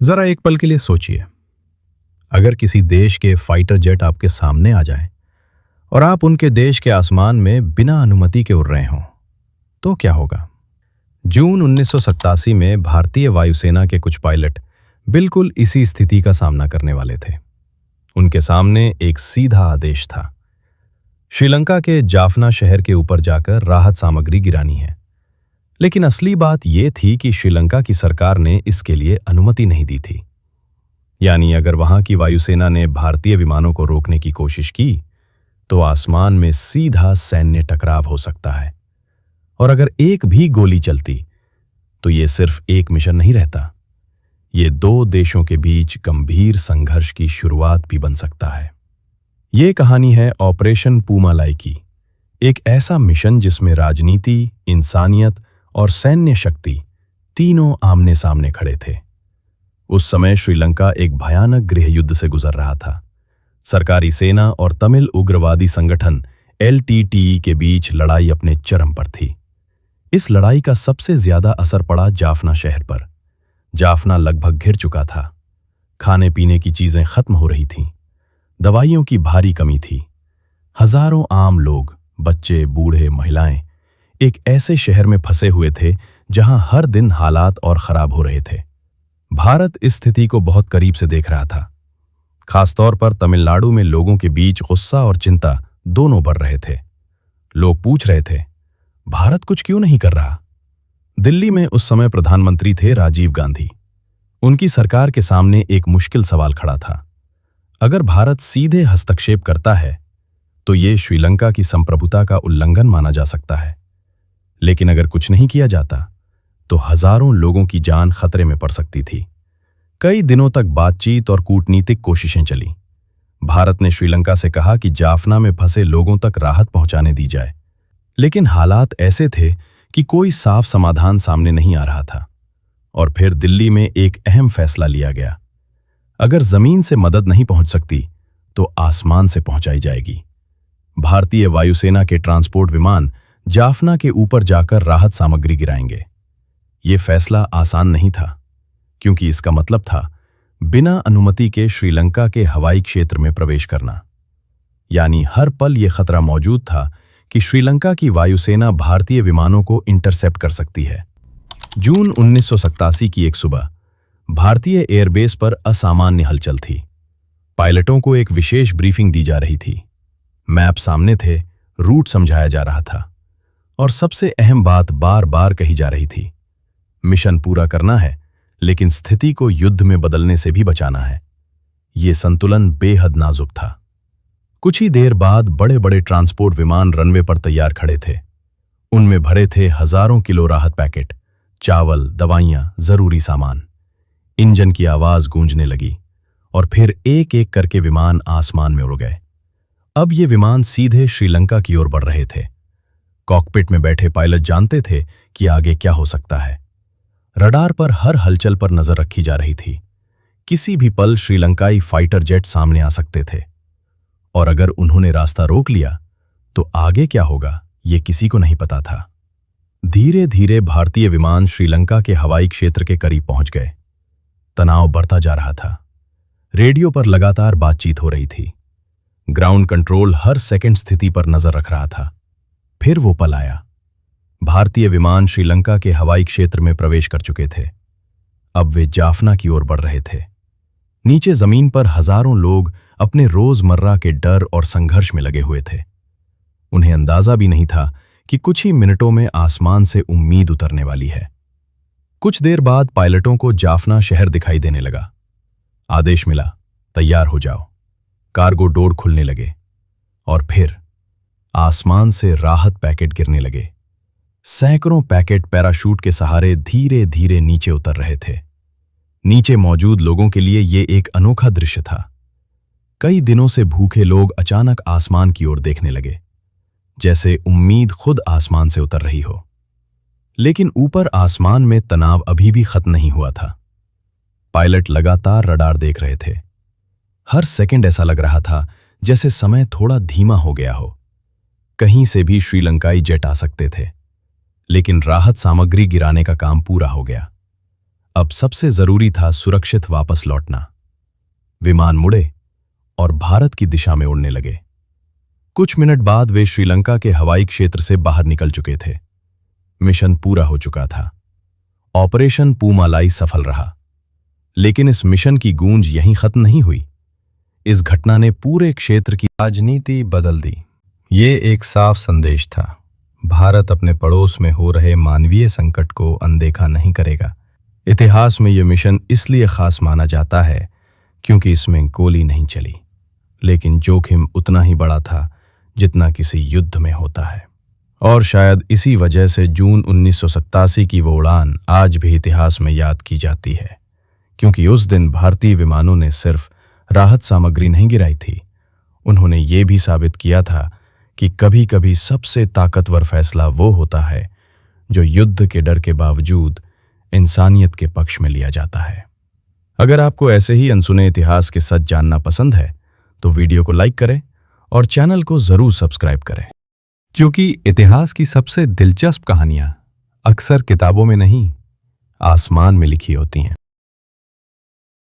जरा एक पल के लिए सोचिए, अगर किसी देश के फाइटर जेट आपके सामने आ जाएं और आप उनके देश के आसमान में बिना अनुमति के उड़ रहे हों, तो क्या होगा? जून 1987 में भारतीय वायुसेना के कुछ पायलट बिल्कुल इसी स्थिति का सामना करने वाले थे। उनके सामने एक सीधा आदेश था, श्रीलंका के जाफना शहर के ऊपर जाकर राहत सामग्री गिरानी है। लेकिन असली बात यह थी कि श्रीलंका की सरकार ने इसके लिए अनुमति नहीं दी थी। यानी अगर वहां की वायुसेना ने भारतीय विमानों को रोकने की कोशिश की तो आसमान में सीधा सैन्य टकराव हो सकता है। और अगर एक भी गोली चलती तो ये सिर्फ एक मिशन नहीं रहता, ये दो देशों के बीच गंभीर संघर्ष की शुरुआत भी बन सकता है। ये कहानी है ऑपरेशन पूमालाई की, एक ऐसा मिशन जिसमें राजनीति, इंसानियत और सैन्य शक्ति तीनों आमने सामने खड़े थे। उस समय श्रीलंका एक भयानक गृह युद्ध से गुजर रहा था। सरकारी सेना और तमिल उग्रवादी संगठन LTTE के बीच लड़ाई अपने चरम पर थी। इस लड़ाई का सबसे ज्यादा असर पड़ा जाफना शहर पर। जाफना लगभग घिर चुका था। खाने पीने की चीजें खत्म हो रही थीं। दवाइयों की भारी कमी थी। हजारों आम लोग, बच्चे, बूढ़े, महिलाएं एक ऐसे शहर में फंसे हुए थे जहां हर दिन हालात और खराब हो रहे थे। भारत इस स्थिति को बहुत करीब से देख रहा था। खासतौर पर तमिलनाडु में लोगों के बीच गुस्सा और चिंता दोनों बढ़ रहे थे। लोग पूछ रहे थे, भारत कुछ क्यों नहीं कर रहा? दिल्ली में उस समय प्रधानमंत्री थे राजीव गांधी। उनकी सरकार के सामने एक मुश्किल सवाल खड़ा था। अगर भारत सीधे हस्तक्षेप करता है तो ये श्रीलंका की संप्रभुता का उल्लंघन माना जा सकता है। लेकिन अगर कुछ नहीं किया जाता तो हजारों लोगों की जान खतरे में पड़ सकती थी। कई दिनों तक बातचीत और कूटनीतिक कोशिशें चली। भारत ने श्रीलंका से कहा कि जाफना में फंसे लोगों तक राहत पहुंचाने दी जाए। लेकिन हालात ऐसे थे कि कोई साफ समाधान सामने नहीं आ रहा था। और फिर दिल्ली में एक अहम फैसला लिया गया, अगर जमीन से मदद नहीं पहुंच सकती तो आसमान से पहुंचाई जाएगी। भारतीय वायुसेना के ट्रांसपोर्ट विमान जाफना के ऊपर जाकर राहत सामग्री गिराएंगे। ये फैसला आसान नहीं था, क्योंकि इसका मतलब था बिना अनुमति के श्रीलंका के हवाई क्षेत्र में प्रवेश करना। यानी हर पल ये खतरा मौजूद था कि श्रीलंका की वायुसेना भारतीय विमानों को इंटरसेप्ट कर सकती है। जून 1987 की एक सुबह भारतीय एयरबेस पर असामान्य हलचल थी। पायलटों को एक विशेष ब्रीफिंग दी जा रही थी। मैप सामने थे, रूट समझाया जा रहा था और सबसे अहम बात बार बार कही जा रही थी, मिशन पूरा करना है लेकिन स्थिति को युद्ध में बदलने से भी बचाना है। ये संतुलन बेहद नाजुक था। कुछ ही देर बाद बड़े बड़े ट्रांसपोर्ट विमान रनवे पर तैयार खड़े थे। उनमें भरे थे हजारों किलो राहत पैकेट, चावल, दवाइयां, जरूरी सामान। इंजन की आवाज गूंजने लगी और फिर एक एक करके विमान आसमान में उड़ गए। अब ये विमान सीधे श्रीलंका की ओर बढ़ रहे थे। कॉकपिट में बैठे पायलट जानते थे कि आगे क्या हो सकता है। रडार पर हर हलचल पर नजर रखी जा रही थी। किसी भी पल श्रीलंकाई फाइटर जेट सामने आ सकते थे और अगर उन्होंने रास्ता रोक लिया तो आगे क्या होगा ये किसी को नहीं पता था। धीरे धीरे भारतीय विमान श्रीलंका के हवाई क्षेत्र के करीब पहुंच गए। तनाव बढ़ता जा रहा था। रेडियो पर लगातार बातचीत हो रही थी। ग्राउंड कंट्रोल हर सेकंड स्थिति पर नजर रख रहा था। फिर वो पल आया। भारतीय विमान श्रीलंका के हवाई क्षेत्र में प्रवेश कर चुके थे। अब वे जाफना की ओर बढ़ रहे थे। नीचे जमीन पर हजारों लोग अपने रोजमर्रा के डर और संघर्ष में लगे हुए थे। उन्हें अंदाजा भी नहीं था कि कुछ ही मिनटों में आसमान से उम्मीद उतरने वाली है। कुछ देर बाद पायलटों को जाफना शहर दिखाई देने लगा। आदेश मिला, तैयार हो जाओ। कार्गो डोर खुलने लगे और फिर आसमान से राहत पैकेट गिरने लगे। सैकड़ों पैकेट पैराशूट के सहारे धीरे धीरे नीचे उतर रहे थे। नीचे मौजूद लोगों के लिए ये एक अनोखा दृश्य था। कई दिनों से भूखे लोग अचानक आसमान की ओर देखने लगे, जैसे उम्मीद खुद आसमान से उतर रही हो। लेकिन ऊपर आसमान में तनाव अभी भी खत्म नहीं हुआ था। पायलट लगातार रडार देख रहे थे। हर सेकंड ऐसा लग रहा था जैसे समय थोड़ा धीमा हो गया हो। कहीं से भी श्रीलंकाई जेट आ सकते थे, लेकिन राहत सामग्री गिराने का काम पूरा हो गया। अब सबसे जरूरी था सुरक्षित वापस लौटना। विमान मुड़े और भारत की दिशा में उड़ने लगे। कुछ मिनट बाद वे श्रीलंका के हवाई क्षेत्र से बाहर निकल चुके थे। मिशन पूरा हो चुका था। ऑपरेशन पूमालाई सफल रहा। लेकिन इस मिशन की गूंज यहीं खत्म नहीं हुई। इस घटना ने पूरे क्षेत्र की राजनीति बदल दी। ये एक साफ संदेश था, भारत अपने पड़ोस में हो रहे मानवीय संकट को अनदेखा नहीं करेगा। इतिहास में यह मिशन इसलिए खास माना जाता है क्योंकि इसमें गोली नहीं चली, लेकिन जोखिम उतना ही बड़ा था जितना किसी युद्ध में होता है। और शायद इसी वजह से जून 1987 की वो उड़ान आज भी इतिहास में याद की जाती है, क्योंकि उस दिन भारतीय विमानों ने सिर्फ राहत सामग्री नहीं गिराई थी, उन्होंने ये भी साबित किया था कि कभी कभी सबसे ताकतवर फैसला वो होता है जो युद्ध के डर के बावजूद इंसानियत के पक्ष में लिया जाता है। अगर आपको ऐसे ही अनसुने इतिहास के सच जानना पसंद है तो वीडियो को लाइक करें और चैनल को जरूर सब्सक्राइब करें, क्योंकि इतिहास की सबसे दिलचस्प कहानियां अक्सर किताबों में नहीं, आसमान में लिखी होती हैं।